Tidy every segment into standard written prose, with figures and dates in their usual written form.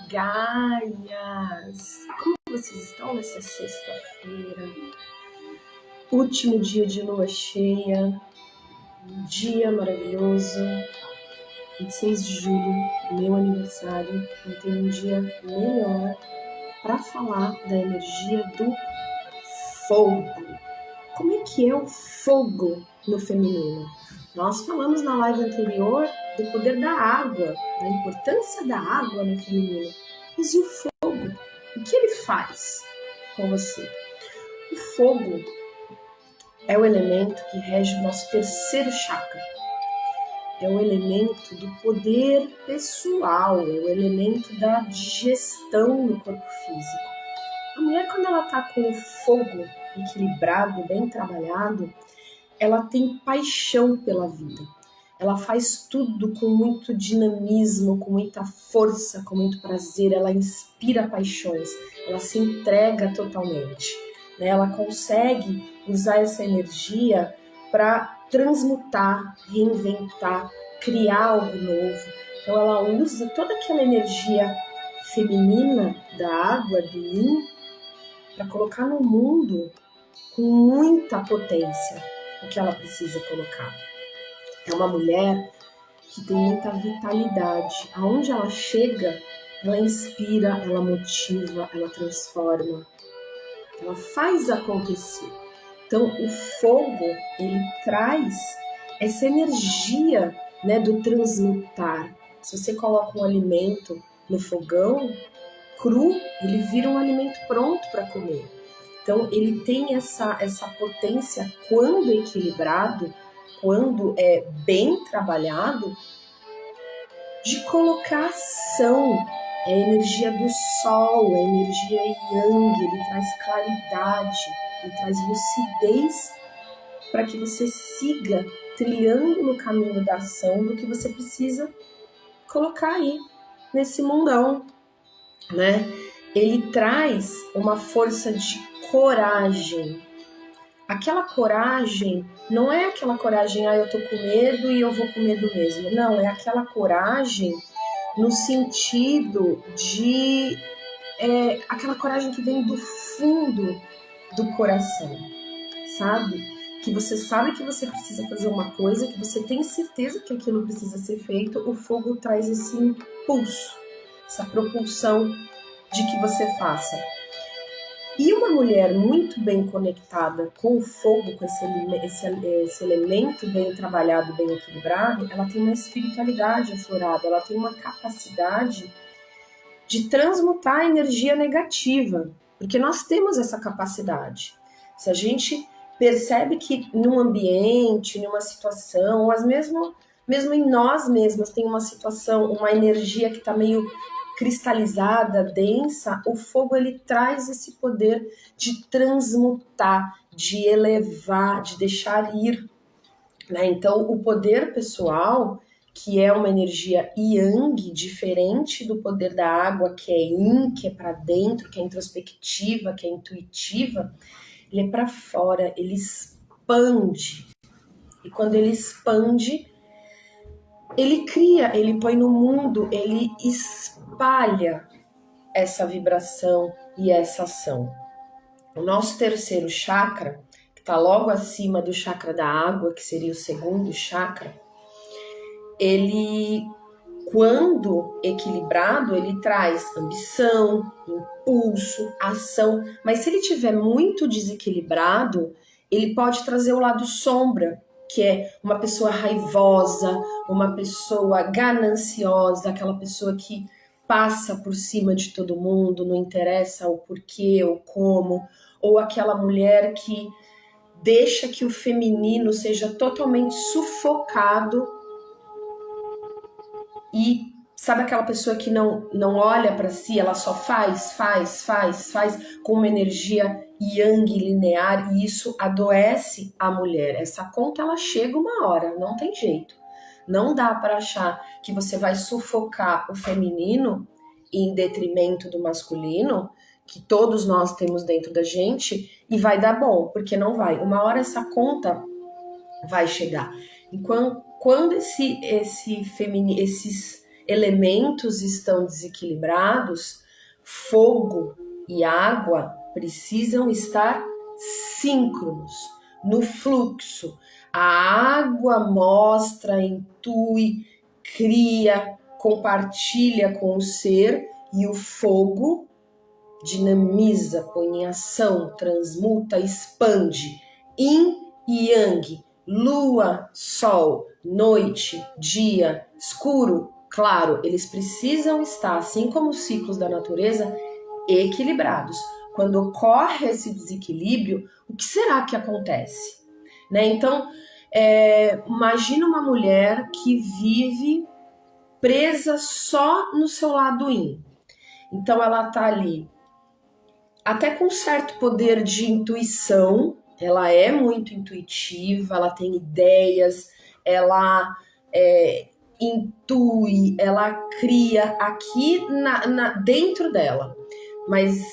Gaias! Como vocês estão nessa sexta-feira? Último dia de lua cheia, um dia maravilhoso, 26 de julho, meu aniversário. Eu tenho um dia melhor para falar da energia do fogo. Como é que é o fogo no feminino? Nós falamos na live anterior do poder da água, da importância da água no feminino. Mas e o fogo? O que ele faz com você? O fogo é o elemento que rege o nosso terceiro chakra. É o elemento do poder pessoal, é o elemento da digestão no corpo físico. A mulher, quando ela está com o fogo equilibrado, bem trabalhado, ela tem paixão pela vida. Ela faz tudo com muito dinamismo, com muita força, com muito prazer. Ela inspira paixões, ela se entrega totalmente. Ela consegue usar essa energia para transmutar, reinventar, criar algo novo. Então ela usa toda aquela energia feminina da água, do yin, para colocar no mundo com muita potência o que ela precisa colocar. É uma mulher que tem muita vitalidade. Aonde ela chega, ela inspira, ela motiva, ela transforma, ela faz acontecer. Então, o fogo, ele traz essa energia, do transmutar. Se você coloca um alimento no fogão, cru, ele vira um alimento pronto para comer. Então, ele tem essa potência, quando equilibrado, quando é bem trabalhado, de colocar ação. É a energia do sol, é a energia yang, ele traz claridade, ele traz lucidez para que você siga trilhando no caminho da ação do que você precisa colocar aí, nesse mundão, Ele traz uma força de coragem. Aquela coragem não é aquela coragem, eu tô com medo e eu vou com medo mesmo. Não, é aquela coragem no sentido de aquela coragem que vem do fundo do coração, sabe? Que você sabe que você precisa fazer uma coisa, que você tem certeza que aquilo precisa ser feito. O fogo traz esse impulso, essa propulsão de que você faça. E uma mulher muito bem conectada com o fogo, com esse elemento bem trabalhado, bem equilibrado, ela tem uma espiritualidade aflorada, ela tem uma capacidade de transmutar a energia negativa, porque nós temos essa capacidade. Se a gente percebe que num ambiente, numa situação, ou mesmo em nós mesmos tem uma situação, uma energia que está meio cristalizada, densa, o fogo ele traz esse poder de transmutar, de elevar, de deixar ir. Então, o poder pessoal, que é uma energia yang, diferente do poder da água, que é yin, que é para dentro, que é introspectiva, que é intuitiva, ele é para fora, ele expande. E quando ele expande, ele cria, ele põe no mundo, ele espalha essa vibração e essa ação. O nosso terceiro chakra, que está logo acima do chakra da água, que seria o segundo chakra, ele, quando equilibrado, ele traz ambição, impulso, ação, mas se ele estiver muito desequilibrado, ele pode trazer o lado sombra, que é uma pessoa raivosa, uma pessoa gananciosa, aquela pessoa que passa por cima de todo mundo, não interessa o porquê ou como, ou aquela mulher que deixa que o feminino seja totalmente sufocado e sabe aquela pessoa que não olha para si, ela só faz com uma energia yang linear, e isso adoece a mulher. Essa conta ela chega uma hora, não tem jeito. Não dá para achar que você vai sufocar o feminino em detrimento do masculino, que todos nós temos dentro da gente, e vai dar bom, porque não vai. Uma hora essa conta vai chegar. Enquanto quando esses elementos estão desequilibrados, fogo e água precisam estar síncronos, no fluxo. A água mostra, intui, cria, compartilha com o ser, e o fogo dinamiza, põe em ação, transmuta, expande. Yin e Yang, lua, sol, noite, dia, escuro, claro, eles precisam estar, assim como os ciclos da natureza, equilibrados. Quando ocorre esse desequilíbrio, o que será que acontece? Né? Então, imagina uma mulher que vive presa só no seu lado yin. Então, ela está ali, até com certo poder de intuição, ela é muito intuitiva, ela tem ideias, ela intui, ela cria aqui dentro dela, mas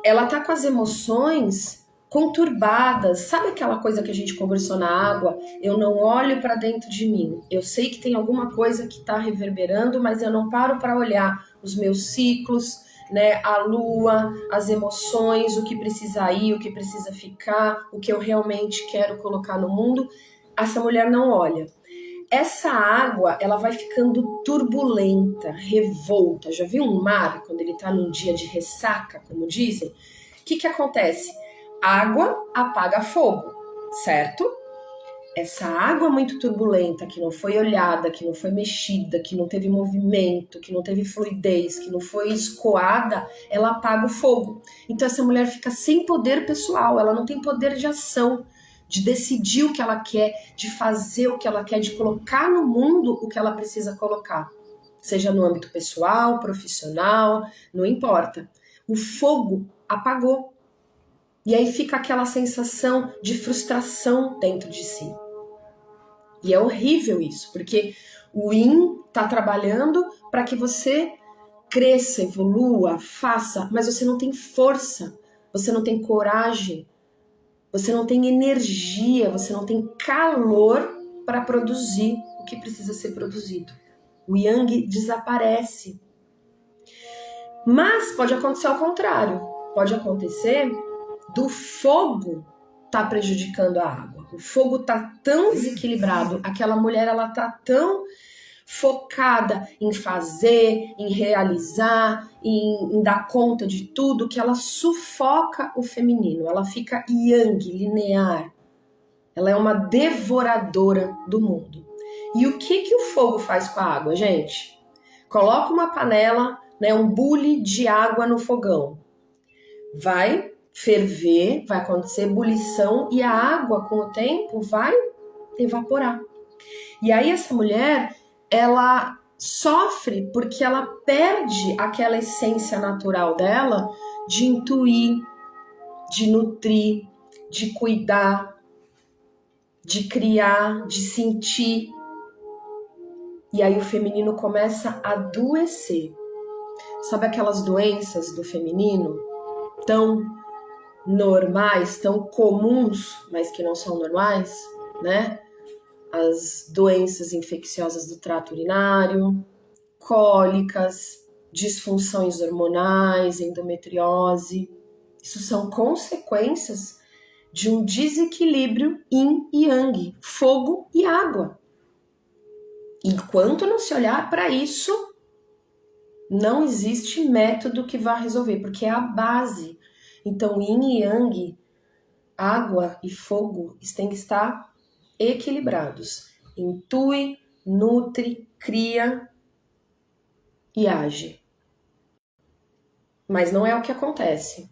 ela tá com as emoções conturbadas. Sabe aquela coisa que a gente conversou na água? Eu não olho para dentro de mim, eu sei que tem alguma coisa que está reverberando, mas eu não paro para olhar os meus ciclos, né, a lua, as emoções, o que precisa ir, o que precisa ficar, o que eu realmente quero colocar no mundo. Essa mulher não olha. Essa água, ela vai ficando turbulenta, revolta. Já viu um mar quando ele está num dia de ressaca, como dizem? O que acontece? Água apaga fogo, certo? Essa água muito turbulenta, que não foi olhada, que não foi mexida, que não teve movimento, que não teve fluidez, que não foi escoada, ela apaga o fogo. Então essa mulher fica sem poder pessoal, ela não tem poder de ação, de decidir o que ela quer, de fazer o que ela quer, de colocar no mundo o que ela precisa colocar. Seja no âmbito pessoal, profissional, não importa. O fogo apagou. E aí fica aquela sensação de frustração dentro de si. E é horrível isso, porque o Yin está trabalhando para que você cresça, evolua, faça, mas você não tem força, você não tem coragem, você não tem energia, você não tem calor para produzir o que precisa ser produzido. O Yang desaparece. Mas pode acontecer ao contrário. Pode acontecer do fogo tá prejudicando a água. O fogo tá tão desequilibrado, aquela mulher ela tá tão focada em fazer, em realizar, em dar conta de tudo, que ela sufoca o feminino. Ela fica yang, linear. Ela é uma devoradora do mundo. E o que o fogo faz com a água, gente? Coloca uma panela, né, um bule de água no fogão. Vai ferver, vai acontecer ebulição e a água, com o tempo, vai evaporar. E aí essa mulher, ela sofre porque ela perde aquela essência natural dela de intuir, de nutrir, de cuidar, de criar, de sentir. E aí o feminino começa a adoecer. Sabe aquelas doenças do feminino tão normais, tão comuns, mas que não são normais, né? As doenças infecciosas do trato urinário, cólicas, disfunções hormonais, endometriose. Isso são consequências de um desequilíbrio yin e yang, fogo e água. Enquanto não se olhar para isso, não existe método que vá resolver, porque é a base. Então, yin e yang, água e fogo, têm que estar equilibrados. Intui, nutre, cria e age. Mas não é o que acontece.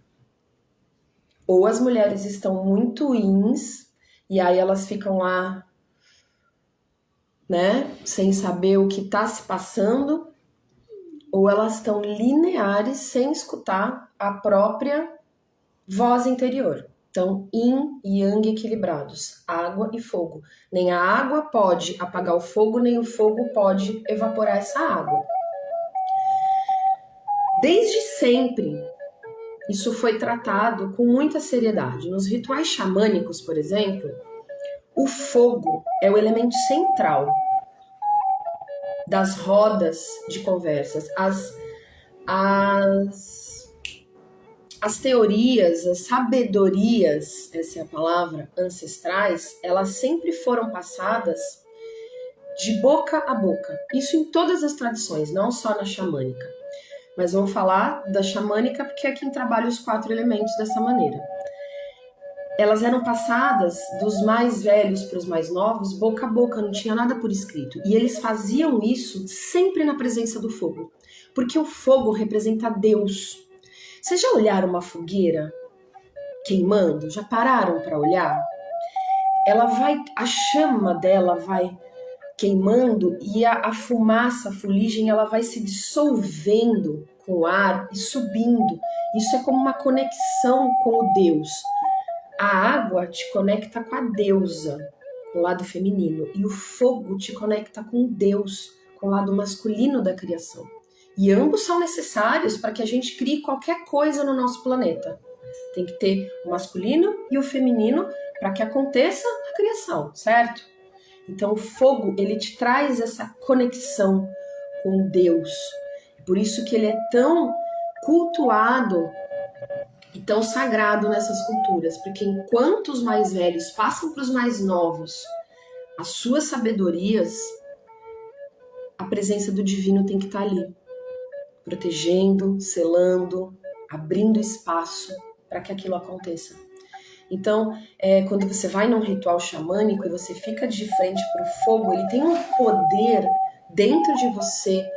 Ou as mulheres estão muito yins, e aí elas ficam lá, né, sem saber o que está se passando, ou elas estão lineares, sem escutar a própria voz interior. Então, yin e yang equilibrados, água e fogo. Nem a água pode apagar o fogo, nem o fogo pode evaporar essa água. Desde sempre, isso foi tratado com muita seriedade. Nos rituais xamânicos, por exemplo, o fogo é o elemento central. das rodas de conversas. As teorias, as sabedorias, essa é a palavra, ancestrais, elas sempre foram passadas de boca a boca. Isso em todas as tradições, não só na xamânica. Mas vamos falar da xamânica porque é quem trabalha os 4 elementos dessa maneira. Elas eram passadas dos mais velhos para os mais novos, boca a boca, não tinha nada por escrito. E eles faziam isso sempre na presença do fogo, porque o fogo representa Deus. Vocês já olharam uma fogueira queimando? Já pararam para olhar? A chama dela vai queimando e a fumaça, a fuligem, ela vai se dissolvendo com o ar e subindo. Isso é como uma conexão com o Deus. A água te conecta com a deusa, com o lado feminino, e o fogo te conecta com Deus, com o lado masculino da criação. E ambos são necessários para que a gente crie qualquer coisa no nosso planeta. Tem que ter o masculino e o feminino para que aconteça a criação, certo? Então o fogo, ele te traz essa conexão com Deus. Por isso que ele é tão cultuado e tão sagrado nessas culturas, porque enquanto os mais velhos passam para os mais novos as suas sabedorias, a presença do divino tem que estar ali, protegendo, selando, abrindo espaço para que aquilo aconteça. Então, quando você vai num ritual xamânico e você fica de frente para o fogo, ele tem um poder dentro de você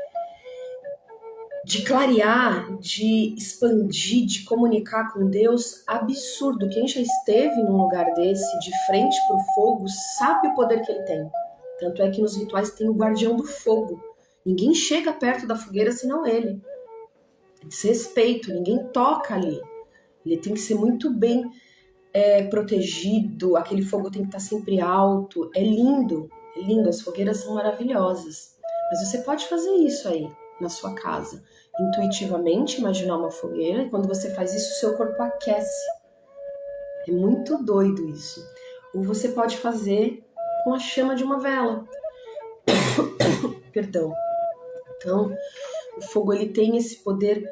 de clarear, de expandir, de comunicar com Deus absurdo. Quem já esteve num lugar desse, de frente para o fogo, sabe o poder que ele tem. Tanto é que nos rituais tem o guardião do fogo. Ninguém chega perto da fogueira senão ele. Desrespeito, ninguém toca ali. Ele tem que ser muito bem protegido, aquele fogo tem que estar sempre alto. É lindo, as fogueiras são maravilhosas. Mas você pode fazer isso aí, na sua casa. Intuitivamente, imaginar uma fogueira, e quando você faz isso, o seu corpo aquece. É muito doido isso. Ou você pode fazer com a chama de uma vela. Perdão. Então, o fogo ele tem esse poder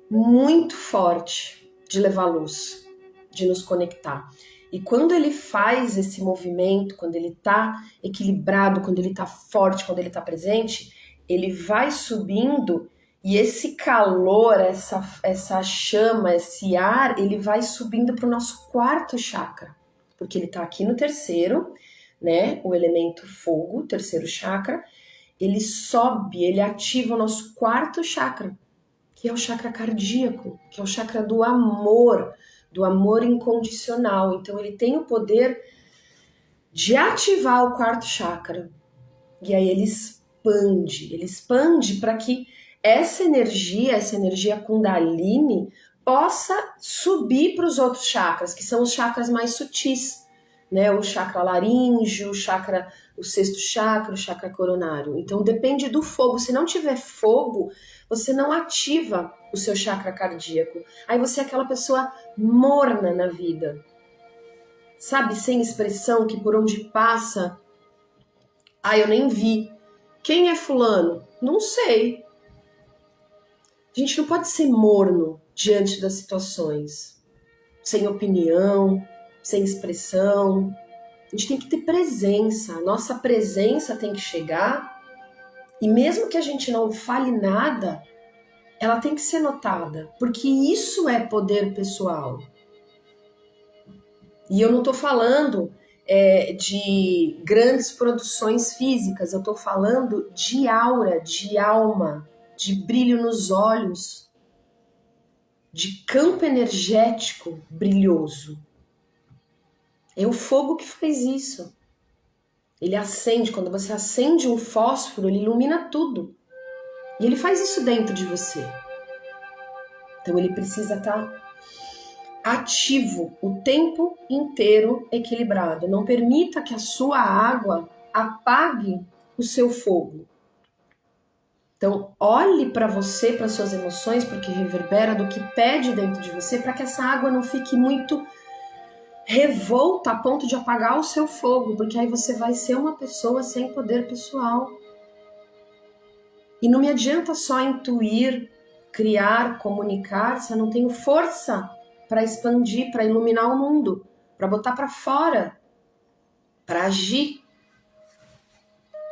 muito forte de levar luz, de nos conectar. E quando ele faz esse movimento, quando ele está equilibrado, quando ele está forte, quando ele está presente, ele vai subindo e esse calor, essa chama, esse ar, ele vai subindo para o nosso 4º chakra, porque ele está aqui no 3º, né? O elemento fogo, 3º chakra, ele sobe, ele ativa o nosso 4º chakra, que é o chakra cardíaco, que é o chakra do amor incondicional. Então ele tem o poder de ativar o 4º chakra. E aí ele expande para que essa energia Kundalini possa subir para os outros chakras, que são os chakras mais sutis, né? O chakra laríngeo, o 6º chakra, o chakra coronário. Então depende do fogo. Se não tiver fogo, você não ativa o seu chakra cardíaco. Aí você é aquela pessoa morna na vida, sabe? Sem expressão, que por onde passa, eu nem vi. Quem é fulano? Não sei. A gente não pode ser morno diante das situações, sem opinião, sem expressão. A gente tem que ter presença. A nossa presença tem que chegar, e mesmo que a gente não fale nada, ela tem que ser notada, porque isso é poder pessoal. E eu não estou falando de grandes produções físicas, eu estou falando de aura, de alma, de brilho nos olhos, de campo energético brilhoso. É o fogo que faz isso. Ele acende, quando você acende um fósforo, ele ilumina tudo. E ele faz isso dentro de você. Então ele precisa estar ativo o tempo inteiro, equilibrado. Não permita que a sua água apague o seu fogo. Então olhe para você, para suas emoções, porque reverbera do que pede dentro de você, para que essa água não fique muito revolta a ponto de apagar o seu fogo, porque aí você vai ser uma pessoa sem poder pessoal. E não me adianta só intuir, criar, comunicar, se eu não tenho força para expandir, para iluminar o mundo, para botar para fora, para agir.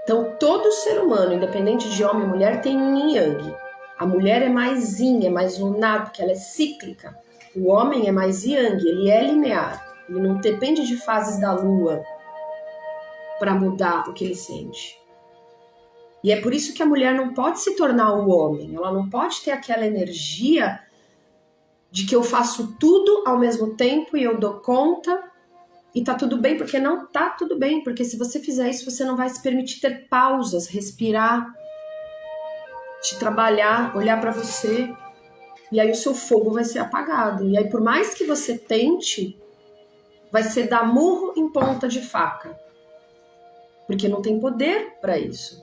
Então, todo ser humano, independente de homem ou mulher, tem yin e yang. A mulher é mais yin, é mais lunar, porque ela é cíclica. O homem é mais yang, ele é linear. Ele não depende de fases da lua para mudar o que ele sente. E é por isso que a mulher não pode se tornar o homem. Ela não pode ter aquela energia de que eu faço tudo ao mesmo tempo e eu dou conta e tá tudo bem, porque não tá tudo bem. Porque se você fizer isso, você não vai se permitir ter pausas, respirar, te trabalhar, olhar para você. E aí o seu fogo vai ser apagado. E aí por mais que você tente, vai ser dar murro em ponta de faca. Porque não tem poder para isso.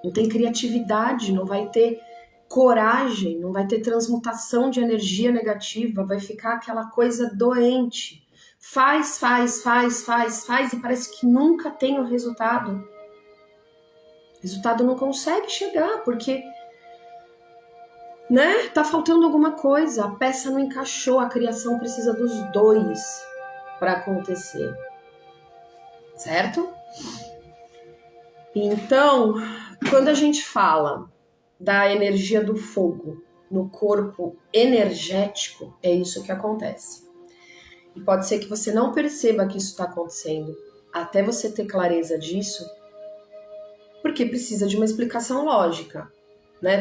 Não tem criatividade, não vai ter coragem, não vai ter transmutação de energia negativa, vai ficar aquela coisa doente. Faz e parece que nunca tem o resultado. O resultado não consegue chegar, porque tá faltando alguma coisa, a peça não encaixou, a criação precisa dos dois para acontecer. Certo? Então, quando a gente fala da energia do fogo no corpo energético, é isso que acontece. E pode ser que você não perceba que isso está acontecendo até você ter clareza disso, porque precisa de uma explicação lógica.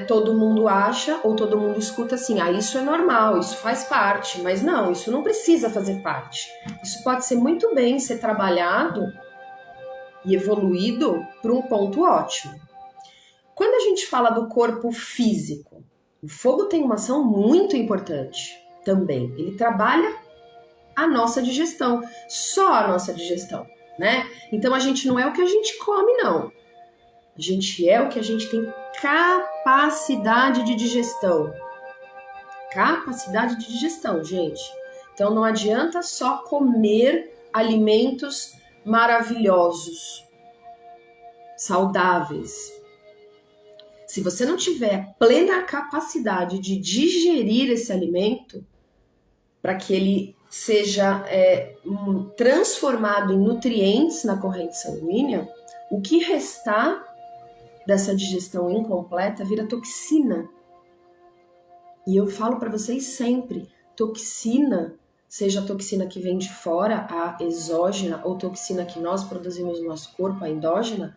Todo mundo acha ou todo mundo escuta assim, isso é normal, isso faz parte, mas não, isso não precisa fazer parte. Isso pode ser muito bem ser trabalhado e evoluído para um ponto ótimo. Quando a gente fala do corpo físico, o fogo tem uma ação muito importante também. Ele trabalha a nossa digestão, só a nossa digestão, Então a gente não é o que a gente come, não. A gente é o que a gente tem capacidade de digestão. Capacidade de digestão, gente. Então não adianta só comer alimentos maravilhosos, saudáveis. Se você não tiver plena capacidade de digerir esse alimento, para que ele seja transformado em nutrientes na corrente sanguínea, o que restar dessa digestão incompleta vira toxina. E eu falo para vocês sempre, toxina, seja a toxina que vem de fora, a exógena, ou toxina que nós produzimos no nosso corpo, a endógena,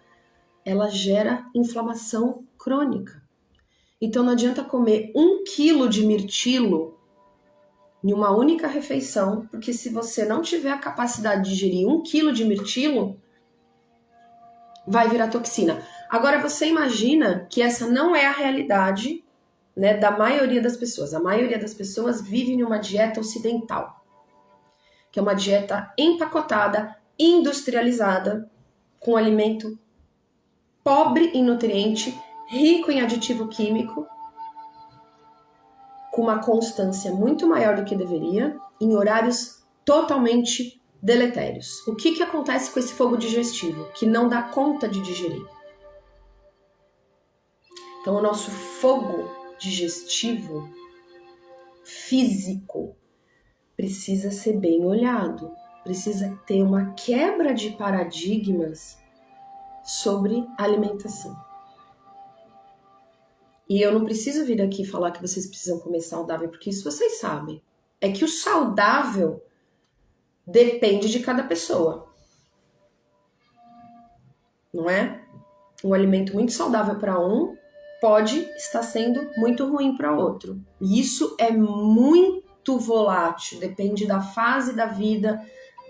ela gera inflamação crônica. Então não adianta comer 1 quilo de mirtilo em uma única refeição, porque se você não tiver a capacidade de digerir 1 quilo de mirtilo, vai virar toxina. Agora você imagina que essa não é a realidade, da maioria das pessoas. A maioria das pessoas vive em uma dieta ocidental, que é uma dieta empacotada, industrializada, com alimento pobre em nutriente, rico em aditivo químico, com uma constância muito maior do que deveria, em horários totalmente deletérios. O que acontece com esse fogo digestivo, que não dá conta de digerir? Então, o nosso fogo digestivo, físico, precisa ser bem olhado, precisa ter uma quebra de paradigmas sobre alimentação. E eu não preciso vir aqui falar que vocês precisam comer saudável, porque isso vocês sabem. É que o saudável depende de cada pessoa. Não é? Um alimento muito saudável para um pode estar sendo muito ruim para outro. E isso é muito volátil, depende da fase da vida,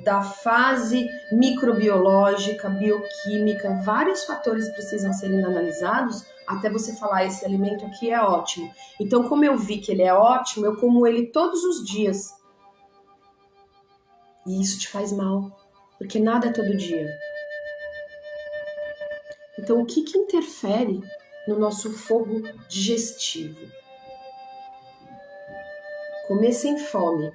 da fase microbiológica, bioquímica, vários fatores precisam ser analisados até você falar, esse alimento aqui é ótimo. Então, como eu vi que ele é ótimo, eu como ele todos os dias. E isso te faz mal, porque nada é todo dia. Então, o que interfere no nosso fogo digestivo? Comer sem fome.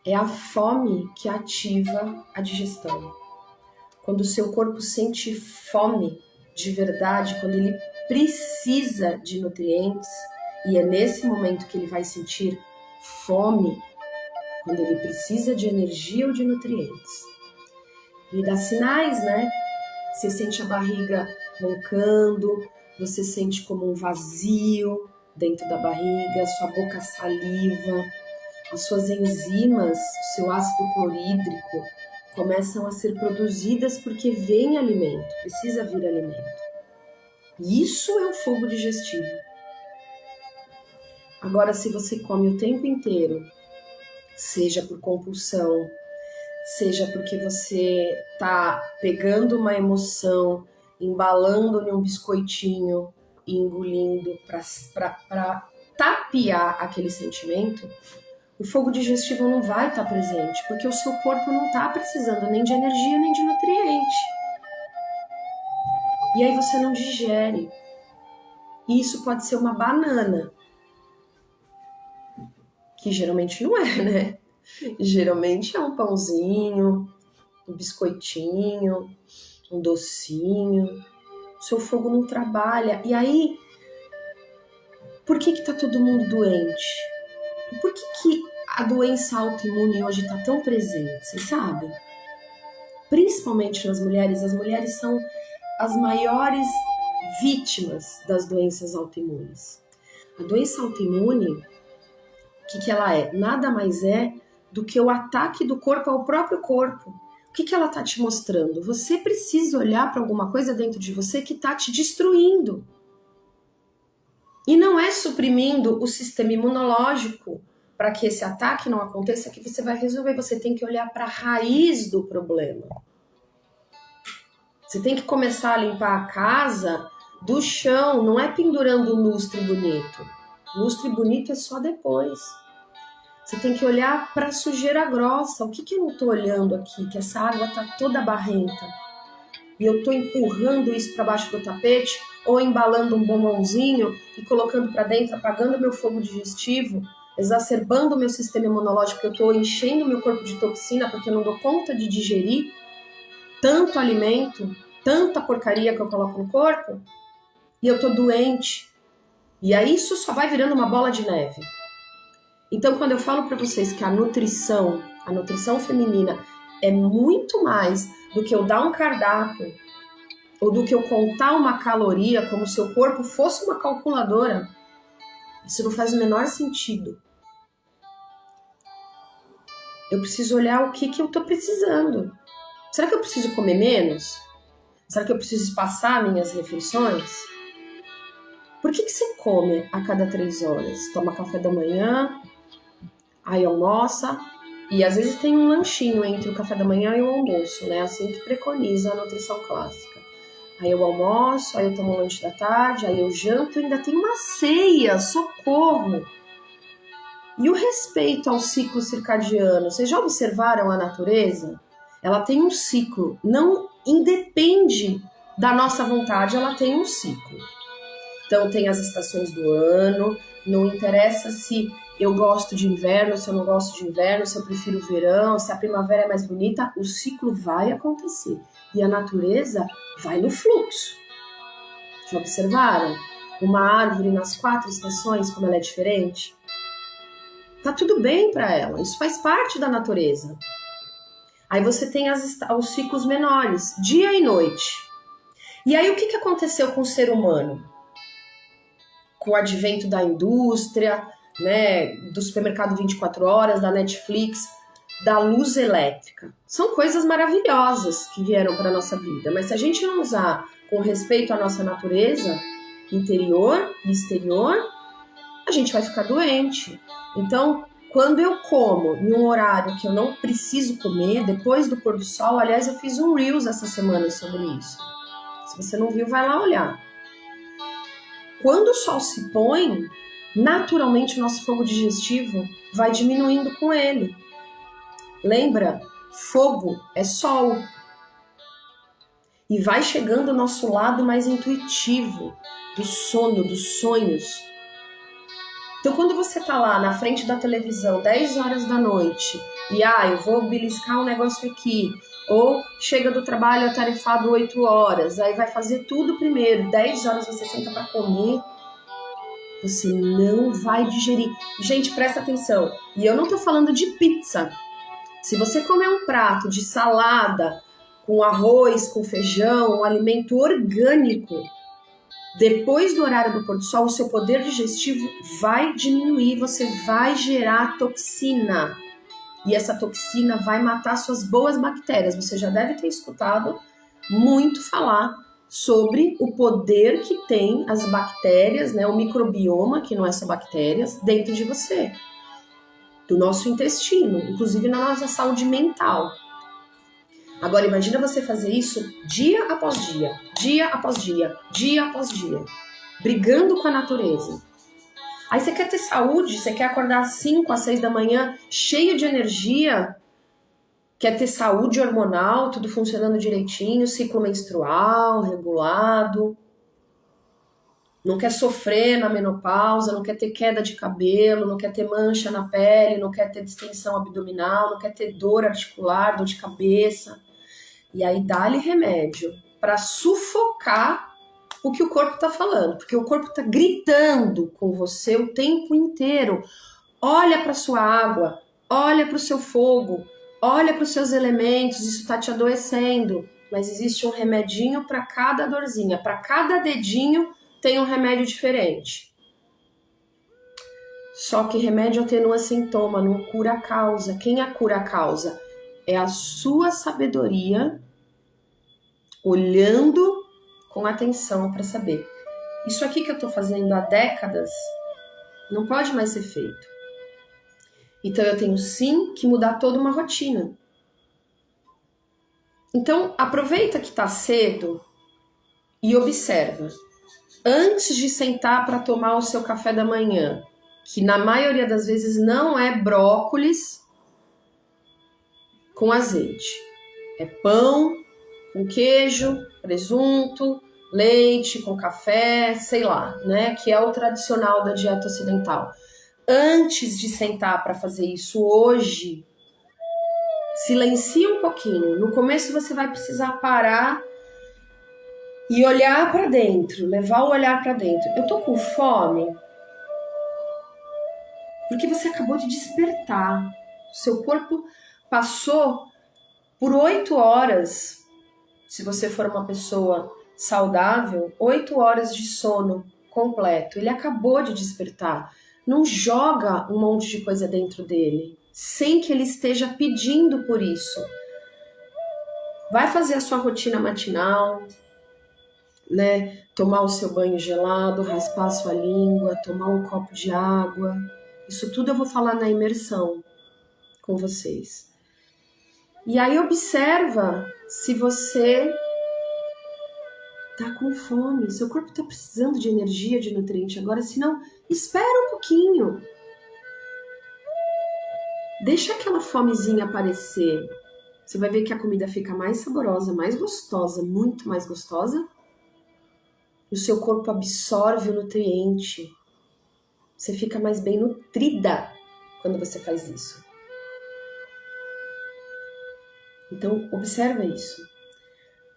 É a fome que ativa a digestão. Quando o seu corpo sente fome de verdade, quando ele precisa de nutrientes e é nesse momento que ele vai sentir fome, quando ele precisa de energia ou de nutrientes. E dá sinais, né? Você sente a barriga roncando, você sente como um vazio dentro da barriga, sua boca saliva, as suas enzimas, o seu ácido clorídrico começam a ser produzidas porque vem alimento, precisa vir alimento. Isso é o fogo digestivo. Agora, se você come o tempo inteiro, seja por compulsão, seja porque você tá pegando uma emoção, embalando em um biscoitinho e engolindo para tapear aquele sentimento, o fogo digestivo não vai estar presente, porque o seu corpo não está precisando nem de energia nem de nutriente. E aí você não digere. E isso pode ser uma banana, que geralmente não é, né? Geralmente é um pãozinho, um biscoitinho, um docinho. O seu fogo não trabalha. E aí, por que tá todo mundo doente? Por que a doença autoimune hoje está tão presente? Vocês sabem? Principalmente nas mulheres. As mulheres são as maiores vítimas das doenças autoimunes. A doença autoimune, o que ela é? Nada mais é do que o ataque do corpo ao próprio corpo. O que ela está te mostrando? Você precisa olhar para alguma coisa dentro de você que está te destruindo. E não é suprimindo o sistema imunológico para que esse ataque não aconteça que você vai resolver. Você tem que olhar para a raiz do problema. Você tem que começar a limpar a casa do chão, não é pendurando lustre bonito. Lustre bonito é só depois. Você tem que olhar para a sujeira grossa. O que eu não estou olhando aqui? Que essa água está toda barrenta. E eu estou empurrando isso para baixo do tapete ou embalando um bombonzinho e colocando para dentro, apagando meu fogo digestivo, exacerbando o meu sistema imunológico, porque eu estou enchendo meu corpo de toxina porque eu não dou conta de digerir tanto alimento, tanta porcaria que eu coloco no corpo, e eu estou doente. E aí isso só vai virando uma bola de neve. Então, quando eu falo para vocês que a nutrição feminina é muito mais do que eu dar um cardápio ou do que eu contar uma caloria como se o seu corpo fosse uma calculadora, isso não faz o menor sentido. Eu preciso olhar o que eu estou precisando. Será que eu preciso comer menos? Será que eu preciso espaçar minhas refeições? Por que você come a cada 3 horas? Toma café da manhã, aí almoça, e às vezes tem um lanchinho entre o café da manhã e o almoço, né? Assim que preconiza a nutrição clássica. Aí eu almoço, aí eu tomo um lanche da tarde, aí eu janto, ainda tem uma ceia, socorro! E o respeito ao ciclo circadiano? Vocês já observaram a natureza? Ela tem um ciclo, não independe da nossa vontade, ela tem um ciclo. Então tem as estações do ano, não interessa se eu gosto de inverno, se eu não gosto de inverno, se eu prefiro o verão, se a primavera é mais bonita, o ciclo vai acontecer. E a natureza vai no fluxo. Já observaram? Uma árvore nas 4 estações, como ela é diferente? Tá tudo bem para ela, isso faz parte da natureza. Aí você tem os ciclos menores, dia e noite. E aí o que aconteceu com o ser humano? Com o advento da indústria, né, do supermercado 24 horas, da Netflix, da luz elétrica. São coisas maravilhosas que vieram para a nossa vida, mas se a gente não usar com respeito à nossa natureza interior e exterior, a gente vai ficar doente. Então, quando eu como em um horário que eu não preciso comer, depois do pôr do sol, aliás, eu fiz um Reels essa semana sobre isso. Se você não viu, vai lá olhar. Quando o sol se põe, naturalmente o nosso fogo digestivo vai diminuindo com ele. Lembra? Fogo é sol. E vai chegando o nosso lado mais intuitivo, do sono, dos sonhos. Então, quando você tá lá na frente da televisão, 10 horas da noite, e eu vou beliscar um negócio aqui, Ou chega do trabalho atarefado 8 horas, aí vai fazer tudo primeiro, 10 horas você senta para comer, você não vai digerir. Gente, presta atenção, e eu não tô falando de pizza. Se você comer um prato de salada com arroz, com feijão, um alimento orgânico, depois do horário do pôr do sol, o seu poder digestivo vai diminuir, você vai gerar toxina. E essa toxina vai matar suas boas bactérias. Você já deve ter escutado muito falar sobre o poder que tem as bactérias, né, o microbioma, que não é só bactérias, dentro de você, do nosso intestino, inclusive na nossa saúde mental. Agora, imagina você fazer isso dia após dia, dia após dia, dia após dia, brigando com a natureza. Aí você quer ter saúde, você quer acordar às 5, às 6 da manhã, cheio de energia, quer ter saúde hormonal, tudo funcionando direitinho, ciclo menstrual, regulado, não quer sofrer na menopausa, não quer ter queda de cabelo, não quer ter mancha na pele, não quer ter distensão abdominal, não quer ter dor articular, dor de cabeça. E aí dá-lhe remédio para sufocar o que o corpo está falando, porque o corpo está gritando com você o tempo inteiro. Olha para sua água, olha para o seu fogo, olha para os seus elementos, isso está te adoecendo. Mas existe um remedinho para cada dorzinha, para cada dedinho tem um remédio diferente. Só que remédio atenua sintoma, não cura a causa. Quem a cura a causa? É a sua sabedoria, olhando com atenção para saber. Isso aqui que eu estou fazendo há décadas não pode mais ser feito. Então eu tenho sim que mudar toda uma rotina. Então aproveita que está cedo e observa. Antes de sentar para tomar o seu café da manhã, que na maioria das vezes não é brócolis com azeite. É pão com queijo, presunto, leite com café, sei lá, né? Que é o tradicional da dieta ocidental. Antes de sentar para fazer isso hoje, silencia um pouquinho. No começo você vai precisar parar e olhar para dentro, levar o olhar para dentro. Eu tô com fome? Porque você acabou de despertar. O seu corpo passou por 8 horas, se você for uma pessoa saudável, 8 horas de sono completo. Ele acabou de despertar. Não joga um monte de coisa dentro dele, sem que ele esteja pedindo por isso. Vai fazer a sua rotina matinal, né? Tomar o seu banho gelado, raspar a sua língua, tomar um copo de água. Isso tudo eu vou falar na imersão com vocês. E aí observa se você tá com fome, seu corpo tá precisando de energia, de nutriente agora, senão espera um pouquinho. Deixa aquela fomezinha aparecer. Você vai ver que a comida fica mais saborosa, mais gostosa, muito mais gostosa. O seu corpo absorve o nutriente. Você fica mais bem nutrida quando você faz isso. Então, observa isso.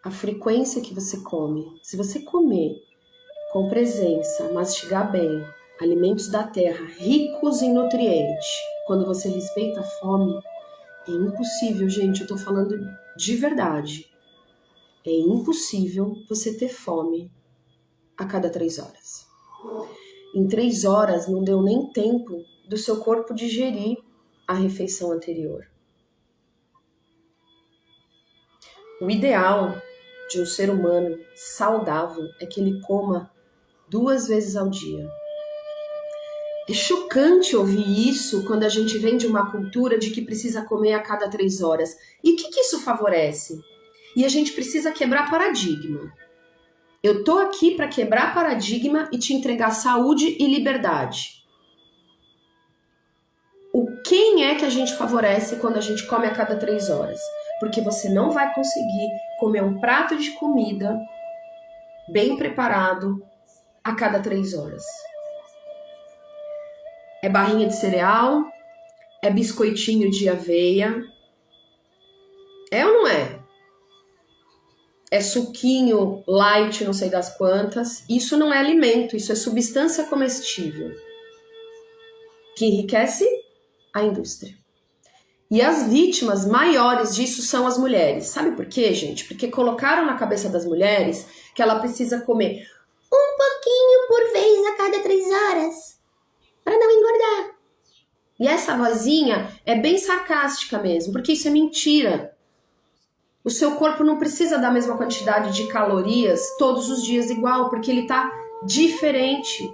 A frequência que você come. Se você comer com presença, mastigar bem, alimentos da terra ricos em nutrientes, quando você respeita a fome, é impossível, gente, eu tô falando de verdade. É impossível você ter fome a cada 3 horas. Em 3 horas não deu nem tempo do seu corpo digerir a refeição anterior. O ideal de um ser humano saudável é que ele coma 2 vezes ao dia. É chocante ouvir isso quando a gente vem de uma cultura de que precisa comer a cada 3 horas. E o que isso favorece? E a gente precisa quebrar paradigma. Eu tô aqui para quebrar paradigma e te entregar saúde e liberdade. Quem é que a gente favorece quando a gente come a cada 3 horas? Porque você não vai conseguir comer um prato de comida bem preparado a cada 3 horas. É barrinha de cereal, é biscoitinho de aveia. É ou não é? é suquinho light, não sei das quantas. Isso não é alimento, isso é substância comestível que enriquece a indústria. E as vítimas maiores disso são as mulheres. Sabe por quê, gente? Porque colocaram na cabeça das mulheres que ela precisa comer um pouquinho por vez a cada 3 horas para não engordar. E essa vozinha é bem sarcástica mesmo, porque isso é mentira. O seu corpo não precisa da mesma quantidade de calorias todos os dias igual, porque ele tá diferente.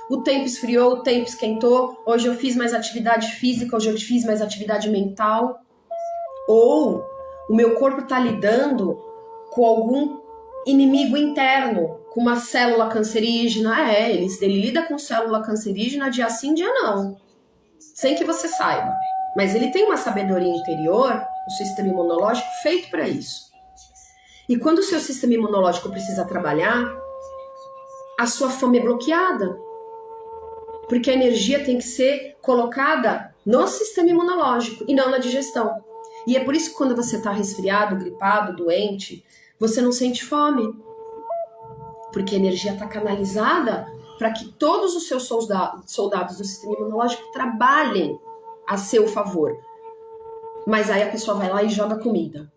O tempo esfriou, o tempo esquentou, hoje eu fiz mais atividade física, hoje eu fiz mais atividade mental. Ou o meu corpo tá lidando com algum inimigo interno, com uma célula cancerígena. Ele lida com célula cancerígena dia sim, dia não. Sem que você saiba. Mas ele tem uma sabedoria interior, o sistema imunológico, feito para isso. E quando o seu sistema imunológico precisa trabalhar, a sua fome é bloqueada. Porque a energia tem que ser colocada no sistema imunológico e não na digestão. E é por isso que quando você está resfriado, gripado, doente, você não sente fome. Porque a energia está canalizada para que todos os seus soldados do sistema imunológico trabalhem a seu favor. Mas aí a pessoa vai lá e joga comida.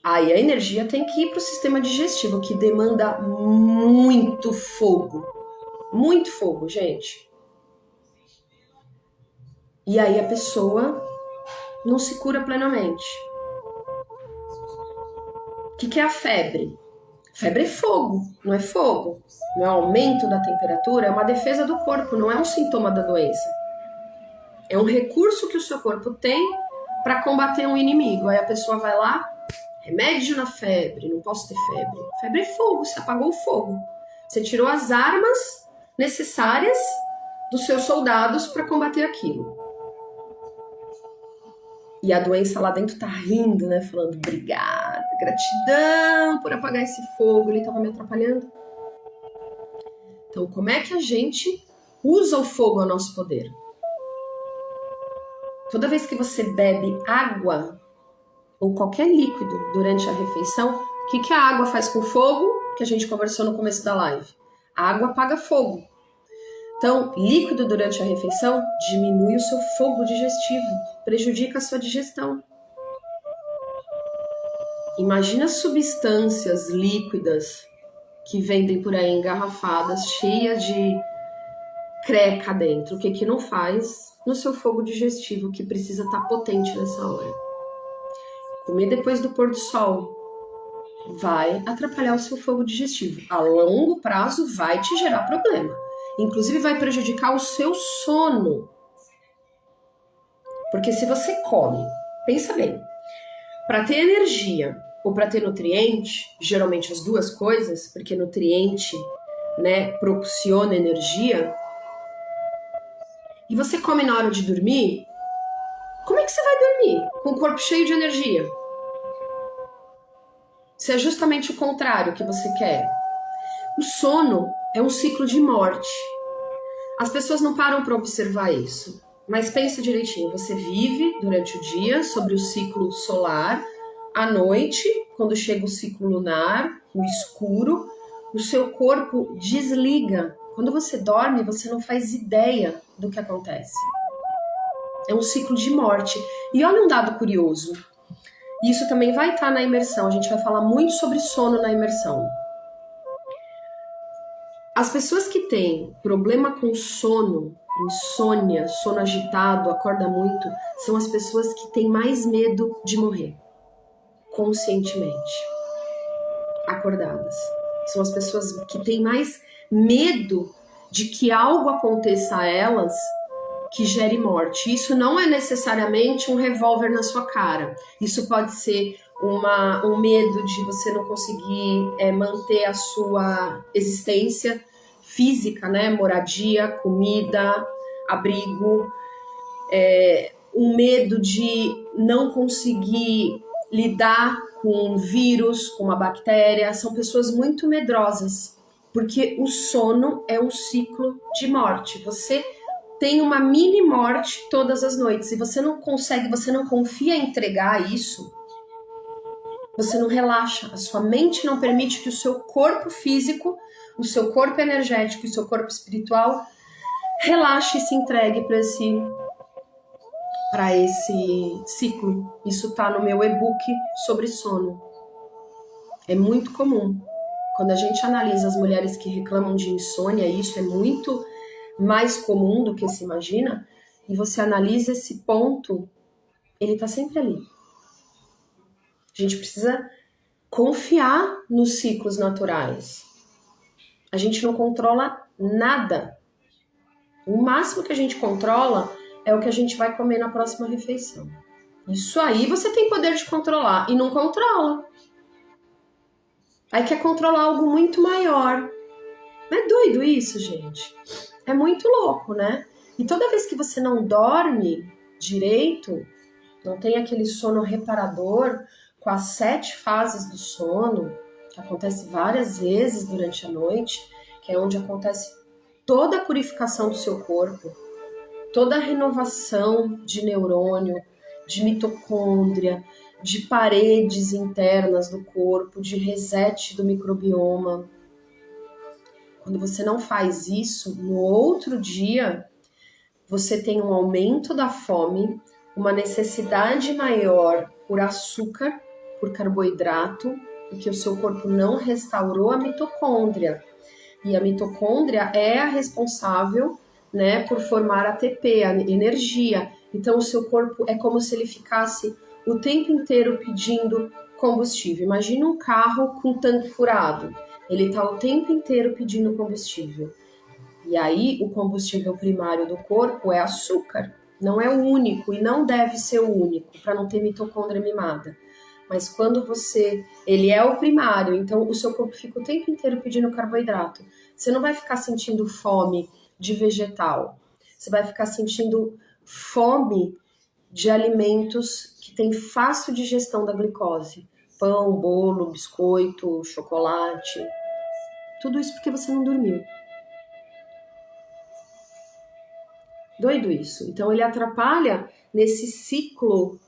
Aí a energia tem que ir para o sistema digestivo, que demanda muito fogo. Muito fogo, gente. E aí a pessoa não se cura plenamente. O que é a febre? Febre é fogo, não é fogo. Não é aumento da temperatura, é uma defesa do corpo, não é um sintoma da doença. É um recurso que o seu corpo tem para combater um inimigo. Aí a pessoa vai lá, remédio na febre, não posso ter febre. Febre é fogo, você apagou o fogo. Você tirou as armas necessárias dos seus soldados para combater aquilo. E a doença lá dentro tá rindo, né? Falando, obrigada, gratidão por apagar esse fogo, ele tava me atrapalhando. Então, como é que a gente usa o fogo a nosso poder? Toda vez que você bebe água ou qualquer líquido durante a refeição, o que a água faz com o fogo? Que a gente conversou no começo da live. A água apaga fogo. Então, líquido durante a refeição diminui o seu fogo digestivo, prejudica a sua digestão. Imagina substâncias líquidas que vendem por aí engarrafadas, cheias de creca dentro. O que não faz no seu fogo digestivo, que precisa estar potente nessa hora? Comer depois do pôr do sol vai atrapalhar o seu fogo digestivo. A longo prazo vai te gerar problema. Inclusive vai prejudicar o seu sono. Porque se você come, pensa bem, para ter energia ou para ter nutriente, geralmente as duas coisas, porque nutriente, né, proporciona energia, e você come na hora de dormir, como é que você vai dormir com o corpo cheio de energia? Se é justamente o contrário que você quer. O sono é um ciclo de morte. As pessoas não param para observar isso. Mas pensa direitinho, você vive durante o dia sobre o ciclo solar, à noite, quando chega o ciclo lunar, o escuro, o seu corpo desliga. Quando você dorme, você não faz ideia do que acontece. É um ciclo de morte. E olha um dado curioso. Isso também vai estar na imersão. A gente vai falar muito sobre sono na imersão. As pessoas que têm problema com sono, insônia, sono agitado, acorda muito, são as pessoas que têm mais medo de morrer, conscientemente, acordadas. São as pessoas que têm mais medo de que algo aconteça a elas que gere morte. Isso não é necessariamente um revólver na sua cara. Isso pode ser um medo de você não conseguir manter a sua existência física, né? Moradia, comida, abrigo, um medo de não conseguir lidar com um vírus, com uma bactéria. São pessoas muito medrosas, porque o sono é um ciclo de morte. Você tem uma mini morte todas as noites e você não consegue, você não confia em entregar isso, Você não relaxa, a sua mente não permite que o seu corpo físico, o seu corpo energético e o seu corpo espiritual relaxe e se entregue para esse ciclo. Isso tá no meu e-book sobre sono. É muito comum. Quando a gente analisa as mulheres que reclamam de insônia, isso é muito mais comum do que se imagina, e você analisa esse ponto, ele tá sempre ali. A gente precisa confiar nos ciclos naturais. A gente não controla nada. O máximo que a gente controla é o que a gente vai comer na próxima refeição. Isso aí você tem poder de controlar e não controla. Aí quer controlar algo muito maior. Não é doido isso, gente? É muito louco, né? E toda vez que você não dorme direito, não tem aquele sono reparador com as 7 fases do sono, que acontece várias vezes durante a noite, que é onde acontece toda a purificação do seu corpo, toda a renovação de neurônio, de mitocôndria, de paredes internas do corpo, de reset do microbioma. Quando você não faz isso, no outro dia, você tem um aumento da fome, uma necessidade maior por açúcar, por carboidrato, porque o seu corpo não restaurou a mitocôndria. E a mitocôndria é a responsável, né, por formar ATP, a energia. Então o seu corpo é como se ele ficasse o tempo inteiro pedindo combustível. Imagina um carro com tanque furado. Ele está o tempo inteiro pedindo combustível. E aí o combustível primário do corpo é açúcar. Não é o único e não deve ser o único, para não ter mitocôndria mimada. Mas quando ele é o primário, então o seu corpo fica o tempo inteiro pedindo carboidrato. Você não vai ficar sentindo fome de vegetal. Você vai ficar sentindo fome de alimentos que têm fácil digestão da glicose. Pão, bolo, biscoito, chocolate. Tudo isso porque você não dormiu. Doido isso. Então ele atrapalha nesse ciclo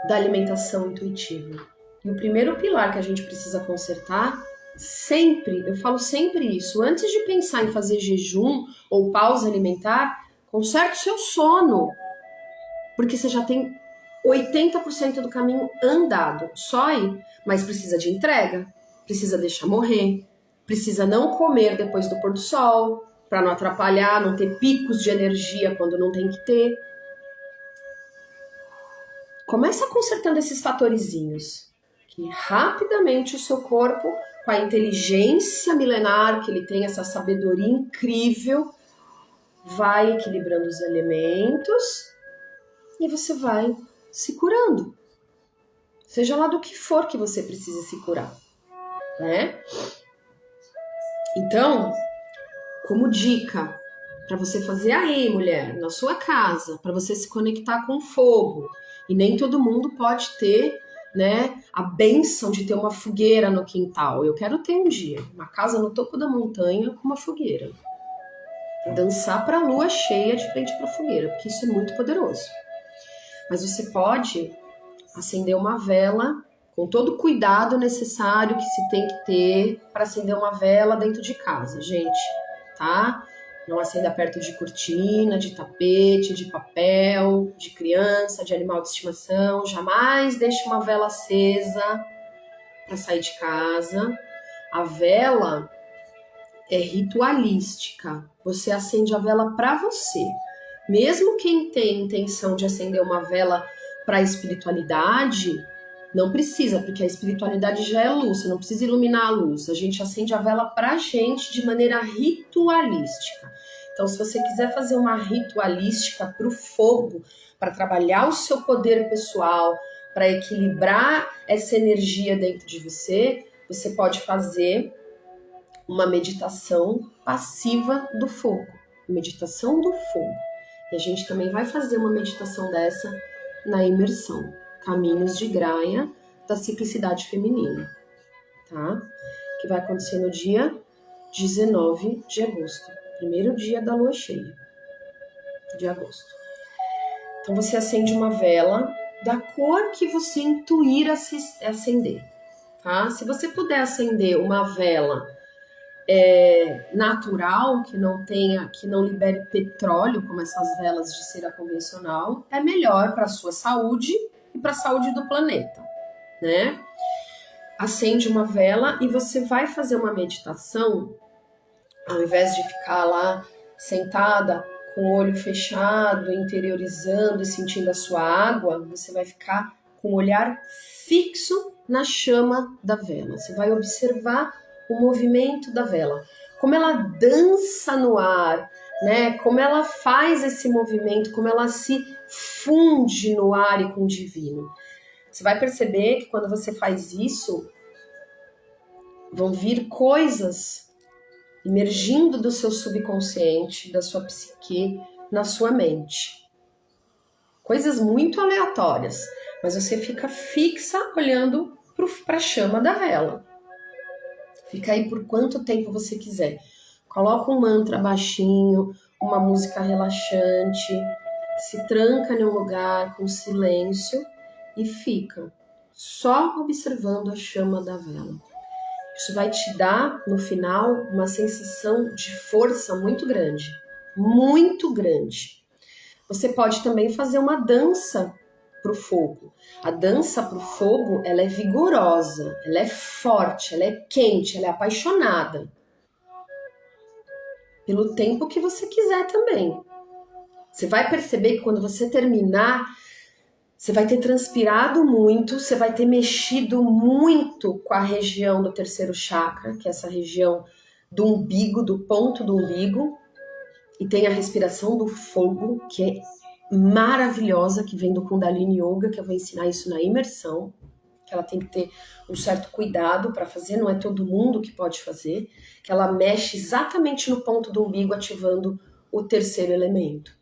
da alimentação intuitiva. E o primeiro pilar que a gente precisa consertar, sempre, eu falo sempre isso, antes de pensar em fazer jejum ou pausa alimentar, conserte o seu sono, porque você já tem 80% do caminho andado, só aí, mas precisa de entrega, precisa deixar morrer, precisa não comer depois do pôr do sol, para não atrapalhar, não ter picos de energia quando não tem que ter. Começa consertando esses fatorizinhos, que rapidamente o seu corpo, com a inteligência milenar que ele tem, essa sabedoria incrível, vai equilibrando os elementos e você vai se curando. Seja lá do que for que você precise se curar, né? Então, como dica, para você fazer aí, mulher, na sua casa, para você se conectar com o fogo. E nem todo mundo pode ter, né, a bênção de ter uma fogueira no quintal. Eu quero ter um dia uma casa no topo da montanha com uma fogueira. Dançar para a lua cheia de frente para a fogueira, porque isso é muito poderoso. Mas você pode acender uma vela com todo o cuidado necessário que se tem que ter para acender uma vela dentro de casa, gente, tá? Não acenda perto de cortina, de tapete, de papel, de criança, de animal de estimação. Jamais deixe uma vela acesa para sair de casa. A vela é ritualística. Você acende a vela para você. Mesmo quem tem intenção de acender uma vela para a espiritualidade, não precisa, porque a espiritualidade já é luz, você não precisa iluminar a luz. A gente acende a vela pra gente de maneira ritualística. Então, se você quiser fazer uma ritualística pro fogo, para trabalhar o seu poder pessoal, para equilibrar essa energia dentro de você, você pode fazer uma meditação passiva do fogo. Meditação do fogo. E a gente também vai fazer uma meditação dessa na imersão. Caminhos de Graia da Ciclicidade Feminina, tá? Que vai acontecer no dia 19 de agosto, primeiro dia da lua cheia de agosto. Então você acende uma vela da cor que você intuir acender, tá? Se você puder acender uma vela natural, que não libere petróleo, como essas velas de cera convencional, é melhor para a sua saúde e para a saúde do planeta, né? Acende uma vela e você vai fazer uma meditação, ao invés de ficar lá sentada com o olho fechado, interiorizando e sentindo a sua água, você vai ficar com o olhar fixo na chama da vela. Você vai observar o movimento da vela, como ela dança no ar, né? Como ela faz esse movimento, como ela se funde no ar e com o divino. Você vai perceber que quando você faz isso, vão vir coisas emergindo do seu subconsciente, da sua psique, na sua mente. Coisas muito aleatórias, mas você fica fixa olhando para a chama da vela. Fica aí por quanto tempo você quiser. Coloca um mantra baixinho, uma música relaxante, se tranca em um lugar com silêncio e fica só observando a chama da vela. Isso vai te dar, no final, uma sensação de força muito grande. Muito grande. Você pode também fazer uma dança para o fogo. A dança para o fogo, ela é vigorosa, ela é forte, ela é quente, ela é apaixonada. Pelo tempo que você quiser também. Você vai perceber que quando você terminar, você vai ter transpirado muito, você vai ter mexido muito com a região do terceiro chakra, que é essa região do umbigo, do ponto do umbigo, e tem a respiração do fogo, que é maravilhosa, que vem do Kundalini Yoga, que eu vou ensinar isso na imersão, que ela tem que ter um certo cuidado para fazer, não é todo mundo que pode fazer, que ela mexe exatamente no ponto do umbigo, ativando o terceiro elemento.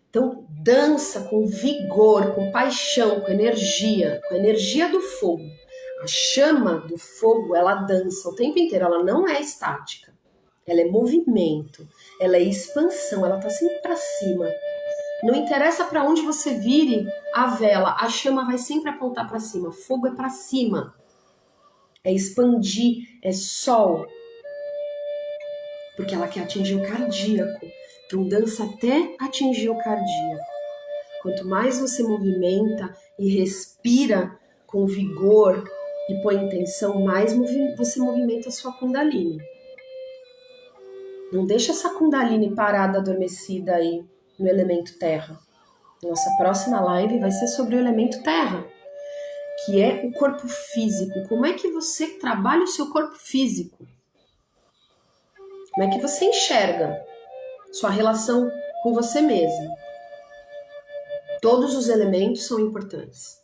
Então, dança com vigor, com paixão, com energia do fogo. A chama do fogo, ela dança o tempo inteiro, ela não é estática. Ela é movimento, ela é expansão, ela tá sempre para cima. Não interessa para onde você vire a vela, a chama vai sempre apontar para cima. Fogo é para cima. É expandir, é sol. Porque ela quer atingir o cardíaco. Então dança até atingir o cardíaco. Quanto mais você movimenta e respira com vigor e põe intenção, mais você movimenta a sua Kundalini. Não deixa essa Kundalini parada, adormecida aí no elemento terra. Nossa próxima live vai ser sobre o elemento terra, que é o corpo físico. Como é que você trabalha o seu corpo físico? Como é que você enxerga sua relação com você mesmo? Todos os elementos são importantes.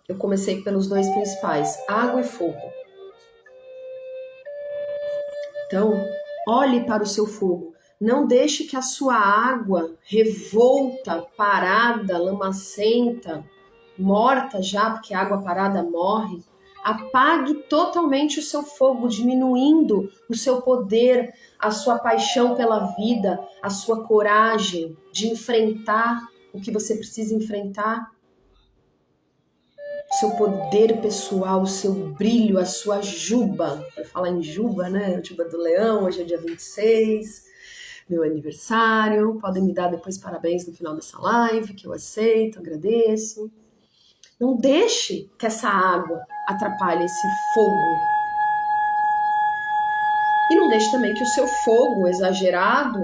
Eu comecei pelos dois principais, água e fogo. Então, olhe para o seu fogo. Não deixe que a sua água revolta, parada, lamacenta, morta já, porque a água parada morre, apague totalmente o seu fogo, diminuindo o seu poder, a sua paixão pela vida, a sua coragem de enfrentar o que você precisa enfrentar, o seu poder pessoal, o seu brilho, a sua juba. Para falar em juba, né? Juba do Leão, hoje é dia 26, meu aniversário. Podem me dar depois parabéns no final dessa live, que eu aceito, agradeço. Não deixe que essa água atrapalhe esse fogo. E não deixe também que o seu fogo exagerado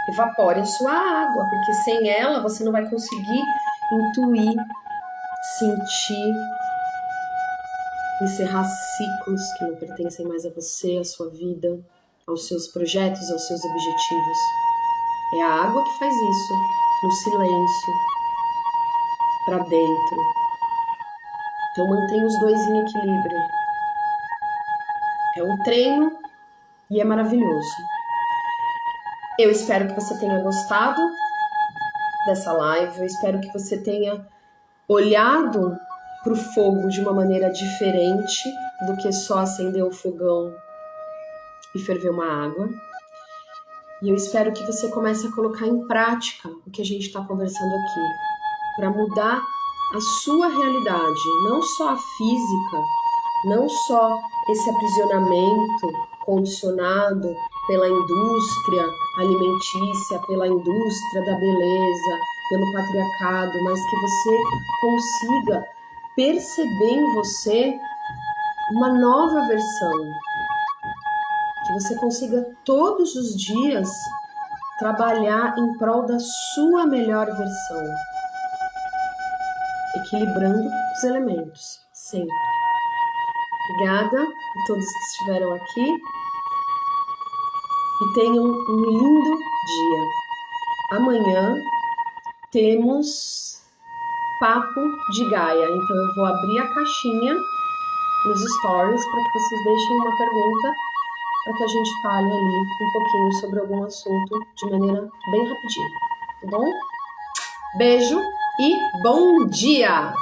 evapore a sua água, porque sem ela você não vai conseguir intuir, sentir, encerrar ciclos que não pertencem mais a você, à sua vida, aos seus projetos, aos seus objetivos. É a água que faz isso, no silêncio, para dentro. Então mantenha os dois em equilíbrio. É um treino e é maravilhoso. Eu espero que você tenha gostado dessa live, eu espero que você tenha olhado para o fogo de uma maneira diferente do que só acender o fogão e ferver uma água. E eu espero que você comece a colocar em prática o que a gente está conversando aqui. para mudar a sua realidade, não só a física, não só esse aprisionamento condicionado pela indústria alimentícia, pela indústria da beleza, pelo patriarcado, mas que você consiga perceber em você uma nova versão, que você consiga todos os dias trabalhar em prol da sua melhor versão, equilibrando os elementos, sempre. Obrigada a todos que estiveram aqui e tenham um lindo dia. Amanhã temos Papo de Gaia, então eu vou abrir a caixinha nos stories para que vocês deixem uma pergunta para que a gente fale ali um pouquinho sobre algum assunto de maneira bem rapidinha, tá bom? Beijo e bom dia!